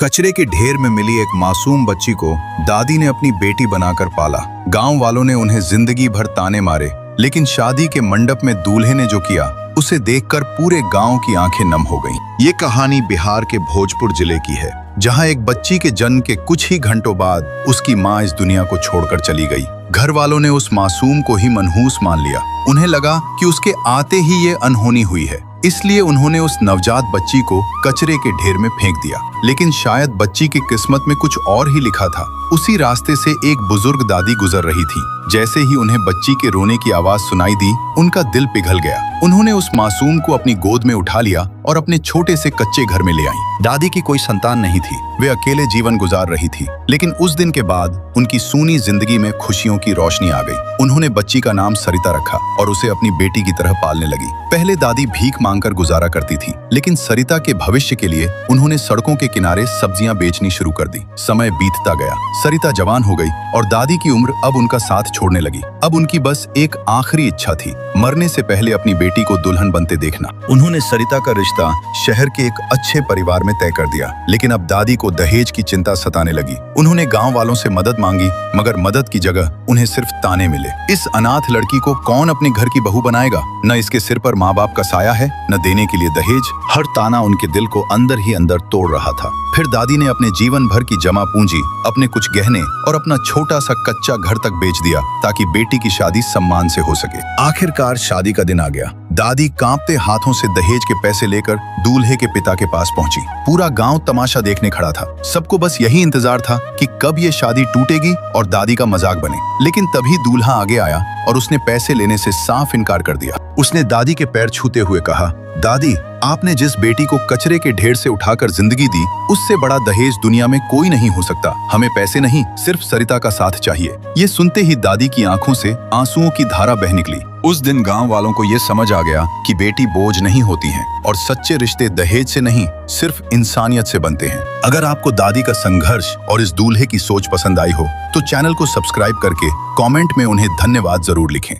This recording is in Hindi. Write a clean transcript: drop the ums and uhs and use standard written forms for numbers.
कचरे के ढेर में मिली एक मासूम बच्ची को दादी ने अपनी बेटी बनाकर पाला। गांव वालों ने उन्हें जिंदगी भर ताने मारे, लेकिन शादी के मंडप में दूल्हे ने जो किया उसे देखकर पूरे गांव की आंखें नम हो गईं। ये कहानी बिहार के भोजपुर जिले की है, जहां एक बच्ची के जन्म के कुछ ही घंटों बाद उसकी मां इस दुनिया को छोड़कर चली गई। घर वालों ने उस मासूम को ही मनहूस मान लिया। उन्हें लगा कि उसके आते ही ये अनहोनी हुई है, इसलिए उन्होंने उस नवजात बच्ची को कचरे के ढेर में फेंक दिया। लेकिन शायद बच्ची की किस्मत में कुछ और ही लिखा था। उसी रास्ते से एक बुजुर्ग दादी गुजर रही थी। जैसे ही उन्हें बच्ची के रोने की आवाज सुनाई दी, उनका दिल पिघल गया। उन्होंने उस मासूम को अपनी गोद में उठा लिया और अपने छोटे से कच्चे घर में ले आई। दादी की कोई संतान नहीं थी, वे अकेले जीवन गुजार रही थी। लेकिन उस दिन के बाद उनकी सूनी जिंदगी में खुशियों की रोशनी आ गई। उन्होंने बच्ची का नाम सरिता रखा और उसे अपनी बेटी की तरह पालने लगी। पहले दादी भीख मांगकर गुजारा करती थी, लेकिन सरिता के भविष्य के लिए उन्होंने सड़कों के किनारे सब्जियां बेचनी शुरू कर दी। समय बीतता गया, सरिता जवान हो गई और दादी की उम्र अब उनका साथ छोड़ने लगी। अब उनकी बस एक आखिरी इच्छा थी, मरने से पहले अपनी बेटी को दुल्हन बनते देखना। उन्होंने सरिता का रिश्ता शहर के एक अच्छे परिवार में तय कर दिया, लेकिन अब दादी को दहेज की चिंता सताने लगी। उन्होंने गांव वालों से मदद मांगी, मगर मदद की जगह उन्हें सिर्फ ताने मिले। इस अनाथ लड़की को कौन अपने घर की बहू बनाएगा? न इसके सिर पर माँ बाप का साया है, न देने के लिए दहेज। हर ताना उनके दिल को अंदर ही अंदर तोड़ रहा था। फिर दादी ने अपने जीवन भर की जमा पूंजी, अपने कुछ गहने और अपना छोटा सा कच्चा घर तक बेच दिया, ताकि बेटी की शादी सम्मान से हो सके। आखिरकार शादी का दिन आ गया। दादी कांपते हाथों से दहेज के पैसे लेकर दूल्हे के पिता के पास पहुंची। पूरा गांव तमाशा देखने खड़ा था। सबको बस यही इंतजार था कि कब ये शादी टूटेगी और दादी का मजाक बने। लेकिन तभी दूल्हा आगे आया और उसने पैसे लेने से साफ इनकार कर दिया। उसने दादी के पैर छूते हुए कहा, दादी, आपने जिस बेटी को कचरे के ढेर से उठाकर जिंदगी दी, उससे बड़ा दहेज दुनिया में कोई नहीं हो सकता। हमें पैसे नहीं, सिर्फ सरिता का साथ चाहिए। ये सुनते ही दादी की आंखों से आंसुओं की धारा बह निकली। उस दिन गांव वालों को ये समझ आ गया कि बेटी बोझ नहीं होती हैं और सच्चे रिश्ते दहेज से नहीं, सिर्फ इंसानियत से बनते हैं। अगर आपको दादी का संघर्ष और इस दूल्हे की सोच पसंद आई हो, तो चैनल को सब्सक्राइब करके कमेंट में उन्हें धन्यवाद जरूर लिखें।